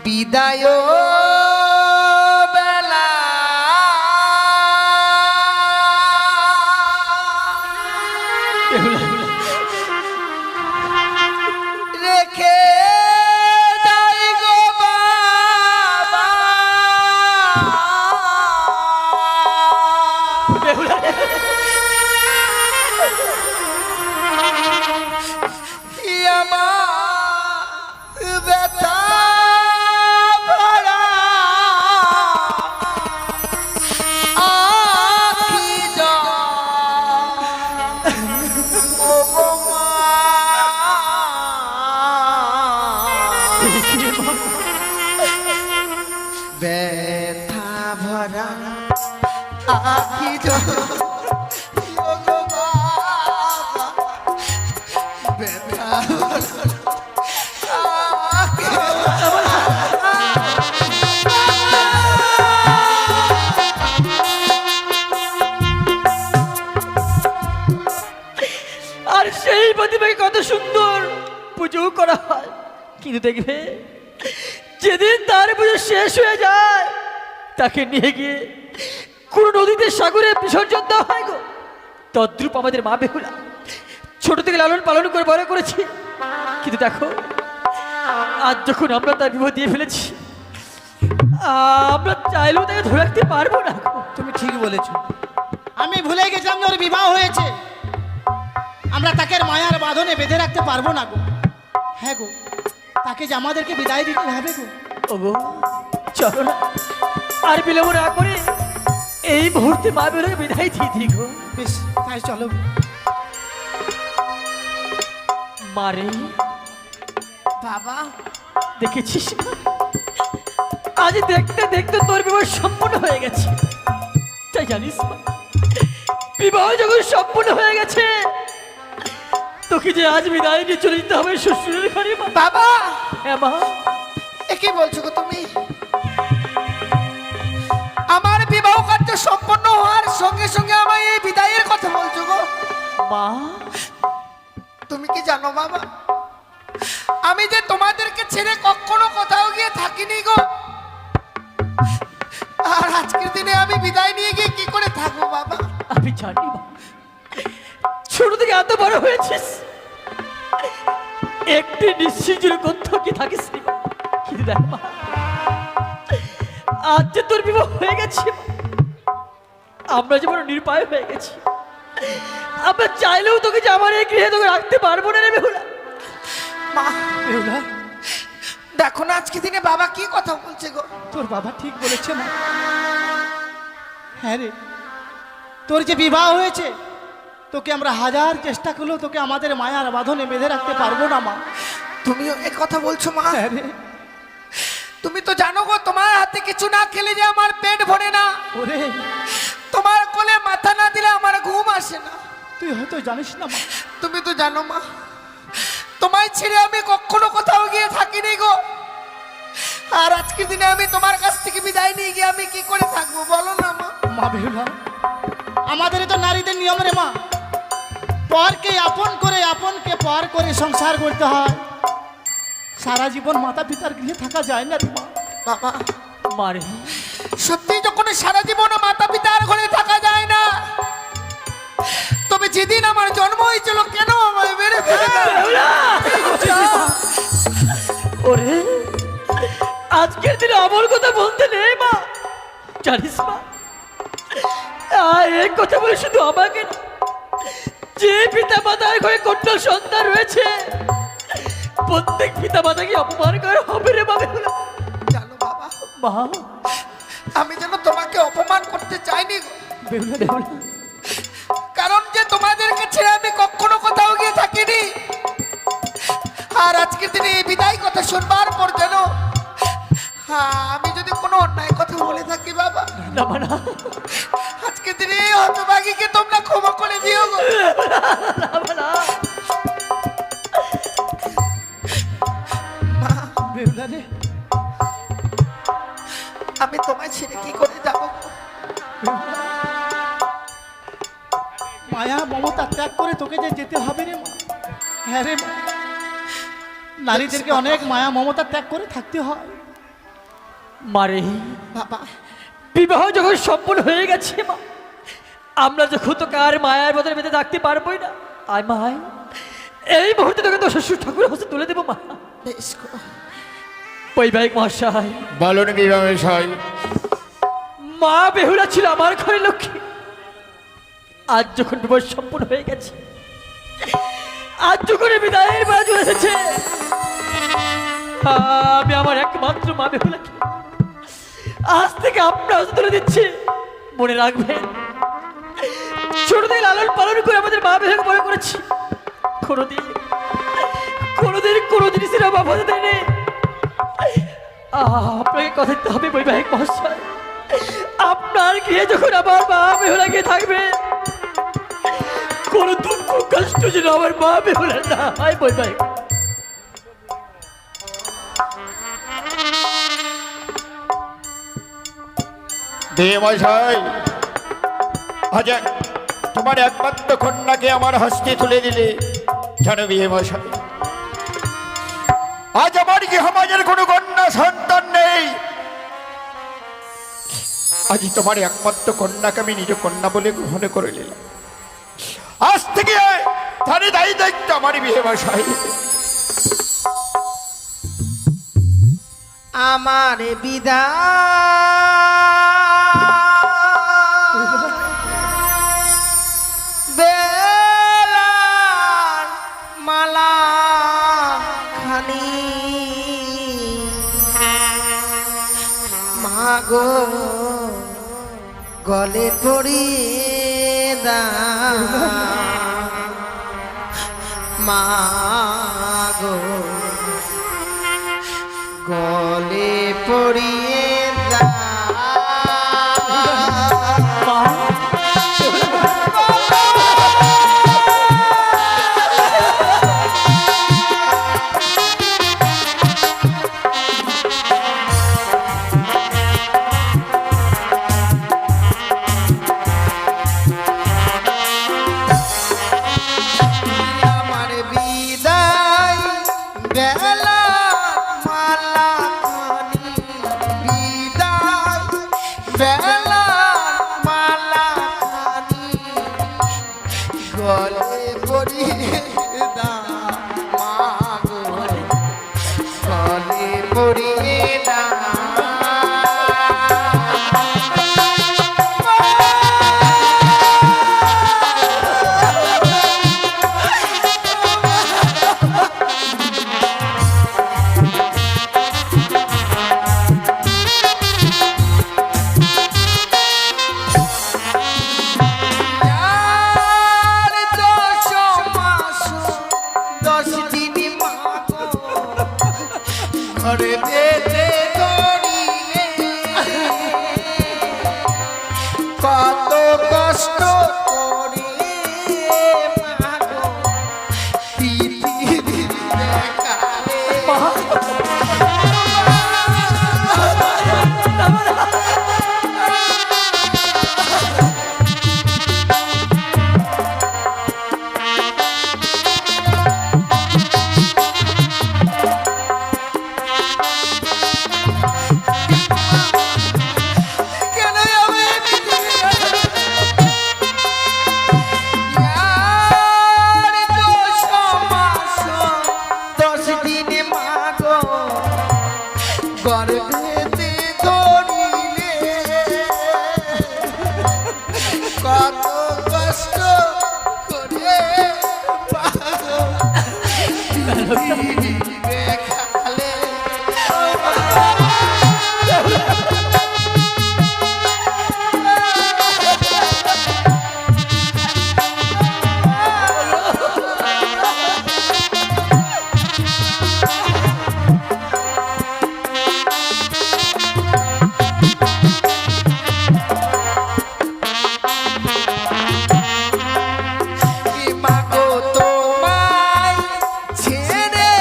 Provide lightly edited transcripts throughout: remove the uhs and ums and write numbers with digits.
বিদায় বেলা রেখে যাই গো বাবা আমার ব্যথা ভরা আখি ও মা ব্যথা ভরা আখি ব্যথা আর সেই প্রতিমাকে কত সুন্দর পুজো করা হয়, কিন্তু দেখবে যেদিন তার পুজো শেষ হয়ে যায় তাকে নিয়ে গিয়ে কোন নদীতে সাগরে বিসর্জন দেওয়া হয় গো। তদ্রূপ আমাদের মা বেহুলা ছোট থেকে লালন পালন করে বড় করেছি, কিন্তু দেখো আজ যখন আমরা তার বিবাহ দিয়ে ফেলেছি, আমরা চাইলেও তাকে ধরে রাখতে পারবো না। তুমি ঠিক বলেছো, আমি ভুলে গেছিলাম যে ওর বিবাহ হয়েছে, আমরা তাকে মায়ার বাঁধনে বেঁধে রাখতে পারবো না গো। হ্যাঁ গো, তাকে যে আমাদেরকে বিদায় দিতে হবে গো। ওগো চলো না, আর বিলম্ব না করে এই মুহূর্তে মা বেহুলাকে বিদায় দিয়ে দিই গো। বেশ, তাই চলো। মারে বাবা দেখেছিস, আজ দেখতে দেখতে তোর বিবাহ সম্পূর্ণ হয়ে গেছে। তাই জানিস মা, বিবাহ যখন সম্পূর্ণ হয়ে গেছে তোকে যে আজ বিদায় নিয়ে চলে যেতে হবে শ্বশুরের ঘরে। বাবা হ্যাঁ মা, কি বলছো গো তুমি? আমার বিবাহ কার্য সম্পন্ন হওয়ার সঙ্গে সঙ্গে আমায় এই বিদায়ের কথা বলছো গো? মা তুমি কি জানো বাবা, আমি যে তোমাদেরকে ছেড়ে কখনো কোথাও গিয়ে থাকিনি গো। আর আজকের দিনে আমি বিদায় নিয়ে গিয়ে কি করে থাকবো বাবা? আমি জানি মা, ছোট থেকে এত বড় হয়েছিস, একটি নিশ্চিত কোথাও কি থাকিস নি। কিন্তু দেখ মা, আজ যে তোর বিবাহ হয়ে গেছে, আমরা যেমন নির্পায় হয়ে গেছি, আমরা চাইলেও তোকে যে আমার এই গৃহে তোকে রাখতে পারবো না রে বেহুলা। মা বেহুলা, দেখো না আজকে দিনে বাবা কি কথা বলছে গো। তোর বাবা ঠিক বলেছে মা। হ্যাঁ রে, তোর যে বিবাহ হয়েছে, তোকে আমরা হাজার চেষ্টা করলেও তোকে আমাদের মায়ার বাঁধনে বেঁধে রাখতে পারবো না মা। তুমিও এ কথা বলছো মা? হ্যাঁ রে, তুমি তো জানো গো, তোমার হাতে কিছু না খেলে যে আমার পেট ভরে না। ওরে তোমার কোলে মাথা না দিলে আমার ঘুম আসে না। তুই হয়তো জানিস না মা, তুমি তো জানো মা, তোমায় ছেড়ে আমি কখনো কোথাও গিয়ে থাকিনি গো। আর আজকের দিনে আমি তোমার কাছ থেকে বিদায় নিয়ে গিয়ে আমি কি করে থাকবো বলো না মা? মা বেহুলা, আমাদের তো নারীদের নিয়ম রে মা, পরকে আপন করে আপনকে পর করে সংসার করতে হয়। সারা জীবন মাতা পিতার গৃহে থাকা যায় না রে মা। বাবা মারে সত্যি যখন সারা জীবন মাতা পিতার ঘরে থাকা যায় না, তবে যেদিন আমার জন্ম হয়েছিল কেন আমায় মেরে ফেলে বেহুলা! ওরে আজকের দিনে আমার কথা বলতে নেই মা, জানিস মা, এই কথা বলে শুধু আমাকে না, যে পিতা মাতার ঘরে কন্যা সন্তান রয়েছে প্রত্যেক পিতা মাতাকে অপমান করা হবে রে মা বেহুলা। জানো বাবা, মা আমি যেন তোমাকে অপমান করতে চাইনি গো। বেহুলা বেহুলা, কারণ যে তোমাদেরকে ছেড়ে আমি কখনো কোথাও গিয়ে থাকিনি। আর আজকের দিনে এই বিদায় কথা শুনবার পর যেন আমি যদি কোনো অন্যায় কথা বলে থাকি বাবা, না মা না, আজকের দিনে এই হতভাগীকে তোমরা ক্ষমা করে দিও গো। না মা না। মা, বেহুলা রে, আমি তোমায় ছেড়ে কি করে যাবো? মায়া মমতা ত্যাগ করে তোকে যে যেতে হবে রে মা। হ্যাঁ রে মা, নারীদেরকে অনেক মায়া মমতা ত্যাগ করে থাকতে হয়। মারে বাবা বিবাহ যখন সম্পূর্ণ হয়ে গেছে মা, আমরা যখন তোকে আর মায়ের বদলে বেঁধে থাকতে পারবোই না, আয় মায় এই মুহূর্তে তোকে তো শ্বশুর ঠাকুর হস্তে তুলে দেবো মা। বেশ গো। বৈবাহিক মহাশয়, বলুন কি রমেশাই? মা বেহুলা ছিল আমার ঘরে লক্ষ্মী। আজ যখন বিবাহ সম্পূর্ণ হয়ে গেছে, আজ যখন এই বিদায়ের বেলা চলে এসেছে, আমি আমার একমাত্র মা বেহুলাকে আজ থেকে আপনার হাতে তুলে দিচ্ছি। মনে রাখবেন, ছোট থেকে লালন পালন করে আমাদের মা বেহুলাকে বড় করেছি। কোনোদিন কোনোদিন কোনো জিনিসের অভাব হতে দেয়নি। আপনাকে কথা দিতে হবে বৈবাহিক মহাশয়, আপনার গিয়ে যখন আমার মা বেহুলা গিয়ে থাকবে, কোনো দুঃখ কষ্ট যেন আমার মা বেহুলা না হয়। বৈবাহিক দেবমশাই, আজ তোমার একমাত্র কন্যাকে আমার হস্তে তুলে দিলে। জানো বিয়ে-মশাই, আজ আমার কি সমাজের কোনো কন্যা সন্তান নেই। আজ তোমার একমাত্র কন্যাকে আমি নিজ কন্যা বলে গ্রহণ করে নিলাম। আজ থেকে তার দায়ী দায়িত্ব আমার বিয়ে-মশাই। আমার বিদায় বেলার মালা খানি মাগো গলে পড়িয়ে দাও মাগো গলে পড়িয়ে দাও। আমার বিদায় বেলা মালা খানি বিদায় বেলা মালা খানি গলে পড়িয়ে দাও মাগো গলে পড়িয়ে দাও। আর 10 মাস 10 দিন মাগো ঘরে বেঁধে ধরিলে কত কষ্ট করে মাগো পৃথিবী দেখালে। কেন আমি আর 10 মাস 10 দিন মাগো গর্ভেতে ধরিলে কত কষ্ট করে মাগো দেখালে। মাগো তোমায় ছেড়ে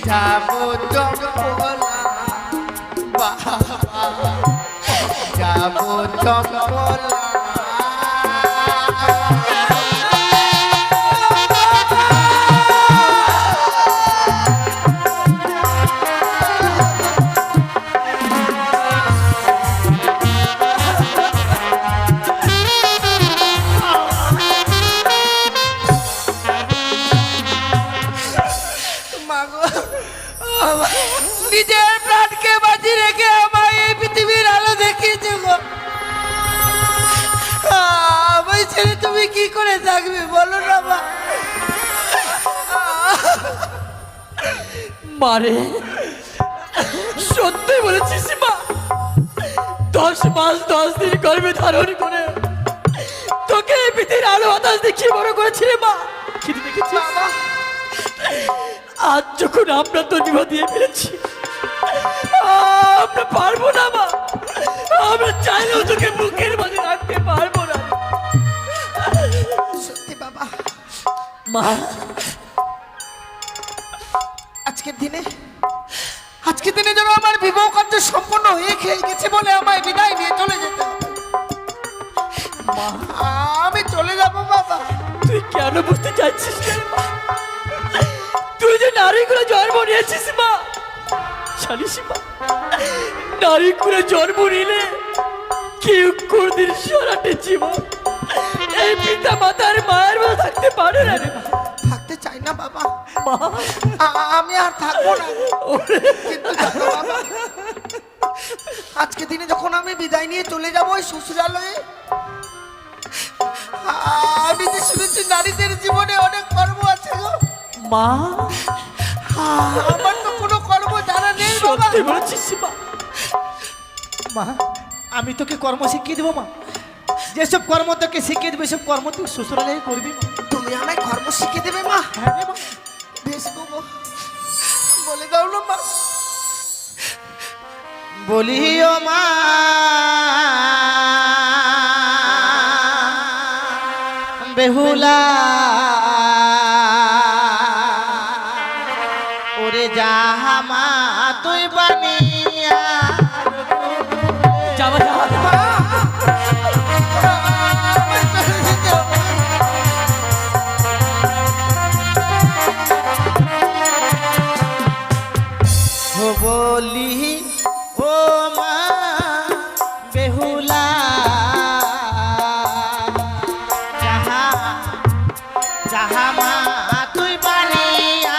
যাবো জঙ্গলা বাবা যাবো জঙ্গলা মাগো নিজের প্রাণকে বাজি রেখে আমায় এই পৃথিবীর আলো দেখিয়েছে গো আমায় ছেড়ে তুমি কি করে থাকবে বলো না মা মারে সত্যি বলেছিস মা 10 মাস 10 দিন গর্ভে ধারণ করে তোকে এই পৃথিবীর আলো বাতাস দেখিয়ে বড় করেছিলে মা কিন্তু দেখেছিস বাবা আজ যখন আমরা তোর বিবাহ দিয়ে ফেলেছি আমরা পারবো না মা আমরা চাইলেও তোকে বুকের মাঝে রাখতে পারবো না সত্যি বাবা মা আজকের দিনে যেন আমার বিবাহ কার্য সম্পূর্ণ হয়ে খেয়ে গেছে বলে আমায় বিদায় নিয়ে চলে যেতে হবে মা আমি চলে যাব বাবা তুই কেন বুঝতে চাইছিস না মা? তুই যে নারীগুলো জন্ম নিয়েছিস মা জানিস মা নারীগুলো জন্ম নিলে কেউ কোনদিন সারাটে জীবন এই পিতা মাতার মায়ের মতো থাকতে পারে না রে মা। থাকতে চাই না বাবা মা আমি আর থাকবো না কিন্তু জানো বাবা আজকে দিনে যখন আমি বিদায় নিয়ে চলে যাবো ওই শ্বশুরালয়ে আমি যে শুনেছি নারীদের জীবনে অনেক কর্ম আছে গো মা আমার তো কোনো কর্ম জানা নেই বাবা সত্যি বলছিস মা মা আমি তোকে কর্ম শিখিয়ে দেবো মা যেসব কর্ম তোকে শিখিয়ে দেবো সব কর্ম তুই শ্বশুরালয়ে করবি মা তুমি আমায় কর্ম শিখিয়ে দেবে মা হ্যাঁ রে মা বেশ গো বলে দাও না মা বলিও মা বেহুলা ওরে যাহা তুই বানিয়া যাবা যাবা বলি ও মা বেহুলা যাহা যাহা মা তুই বানিয়া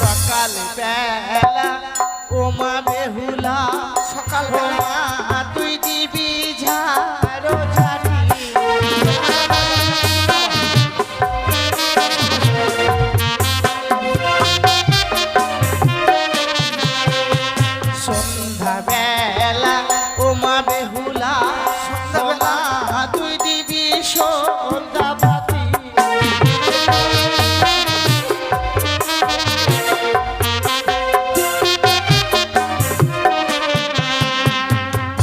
সকাল বেলা ও মা বেহুলা সকাল ও মা তুই দিবি ঝাড়ো ঝাড়ি সন্ধ্যা বেলা ও মা বেহুলা ও মা তুই দিবি সন্ধ্যা বাতি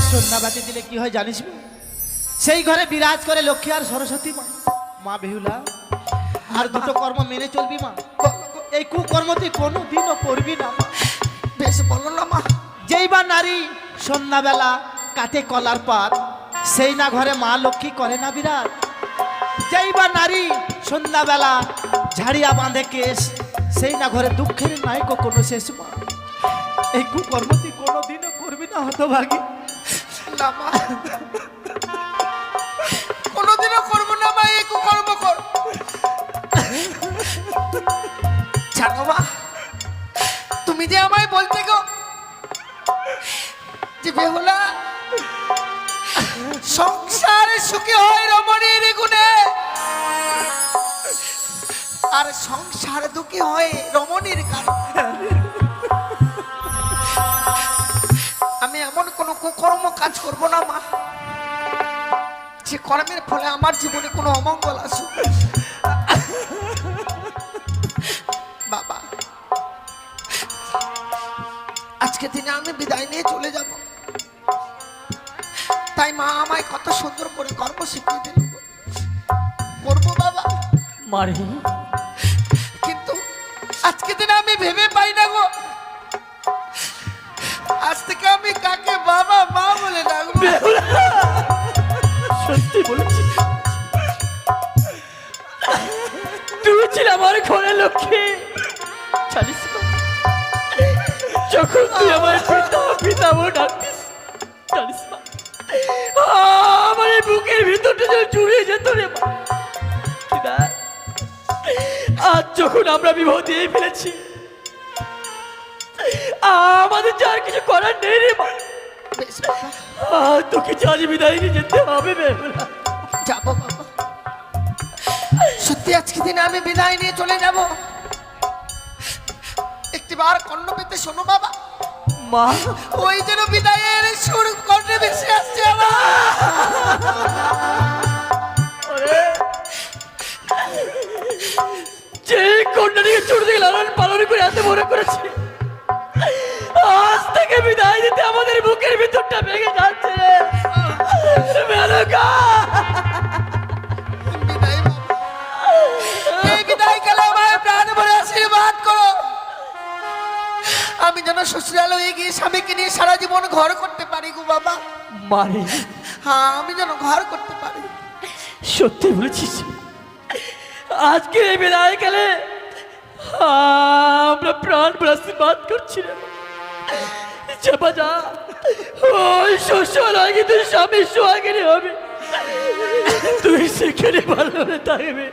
সন্ধ্যাবাতি দিলে কি হয় জানিস মা? সেই ঘরে বিরাজ করে লক্ষ্মী আর সরস্বতী মা মা বেহুলা আর দুটো কর্ম মেনে চলবি মা এই কুকর্ম তুই কোনো দিনও করবি না মা। বেশ বলো না মা যেই বা নারী সন্ধ্যাবেলা কাটে কলার পাত সেই না ঘরে মা লক্ষ্মী করে না বিরাজ যেই বা নারী সন্ধ্যাবেলা ঝাড়িয়া বাঁধে কেশ সেই না ঘরে দুঃখের নায়ক কোনো শেষ মা এই কুকর্ম তুই কোনো দিনও করবি না হতভাগী না মা কোনোদিনও করবো না মা এই কুকর্ম কর জানো মা তুমি যে আমায় বলতে গো যে বেহুলা সংসারে সুখী হয় রমণীর গুণে আর সংসার দুঃখী হয় রমণীর কারণে আমি এমন কোনো কুকর্ম কাজ করব না মা যে কর্মের ফলে আমার জীবনে কোনো অমঙ্গল আসুক বাবা আজকে দিনে আমি বিদায় নিয়ে চলে যাব। তাই মা আমায় কত সুন্দর করে কর্ম শিখিয়ে দিল। করবো বাবা, মারে কিন্তু আজকে দিনে আমি ভেবে পাই না গো, আজ থেকে আমি কাকে বাবা মা বলে ডাকবো। বেহুলা, সত্যি বলেছি, তুই ছিল আমার ঘরের লক্ষ্মী। জানিস তো, যখন তুই আমার পিতা পিতা বলে ডাকতিস, জানিস না, আমার এই বুকের ভিতরটা যেন জুড়িয়ে যেত রে মা। কিনা, আজ যখন আমরা বিবাহ দিয়ে ফেলেছি, আমাদের যার কিছু করার নেই রে মা। বেশ বাবা, তোকে আজ বিদায় নিয়ে যেতে হবে বেহুলা। যাবো বাবা, সত্যি আজকে দিনে আমি বিদায় নিয়ে চলে যাব। একটিবার কর্ণ পেতে শোনো বাবা, মা, ওই যেন বিদায়ের সুর কর্ণে ভেসে আসছে আমার। ওরে, যে কন্যাটিকে ছোট থেকে লালন পালন করে এত বড় করেছে, আজ থেকে বিদায় দিতে আমাদের বুকের ভিতরটা ভেঙে যাচ্ছে রে মেনকা। বিদায় বাবা, এই বিদায় কালে আমায় প্রাণ ভরে আশীর্বাদ করো। আমি যেন শ্বশুরালয়ে গিয়ে স্বামীকে নিয়ে সারা জীবন ঘর করতে পারি গো বাবা। মারে, হ্যাঁ, আমি যেন ঘর করতে পারি। সত্যি বলেছিস, আজকে এই বিদায় কালে আমরা প্রাণ ভরে আশীর্বাদ করছি রে। চাপা যা, ওই শ্বশুরালয় কিন্তু স্বামীর সোহাগিনী হবে, তুই সেখানে ভালো করে থাকবে,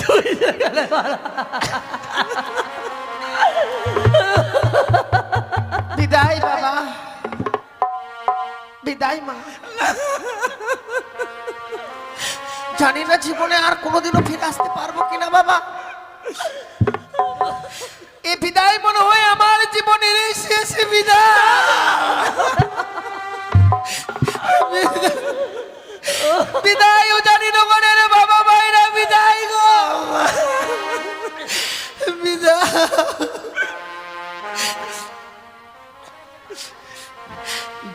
তুই সেখানে ভালো। বিদায় বাবা, বিদায় মা। জানি না জীবনে আর কোনোদিনও ফিরে আসতে পারবো কিনা বাবা। এই বিদায় মনে হয় আমার জীবনের এই শেষ বিদায়। বিদায় ও জানি না করে রে বাবা ভাইরা, বিদায় গো বিদায়।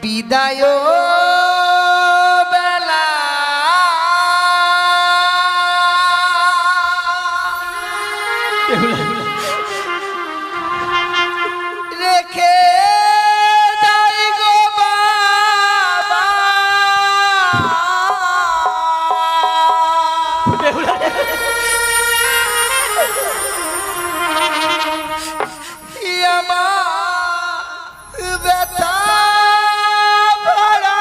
বিদায় বেলা রেখে যাই গো বাবা। আমার ব্যথা ভরা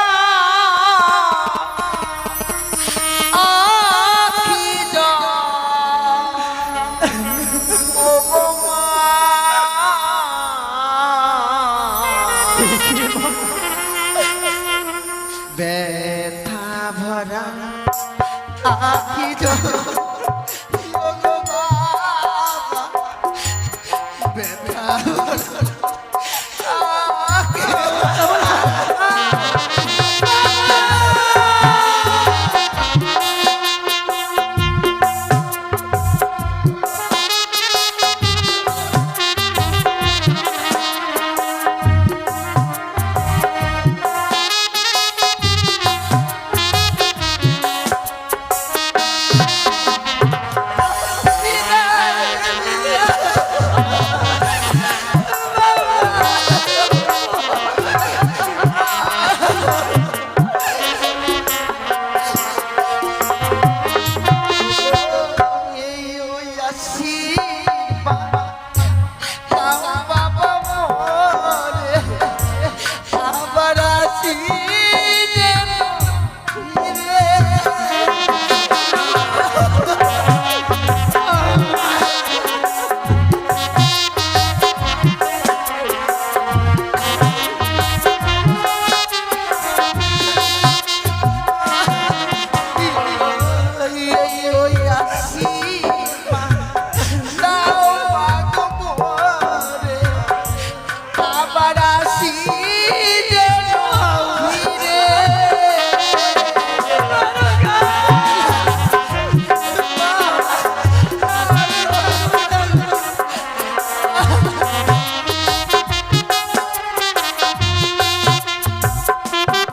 আখি জল, ও গো মা। ব্যথা ভরা আখি জল,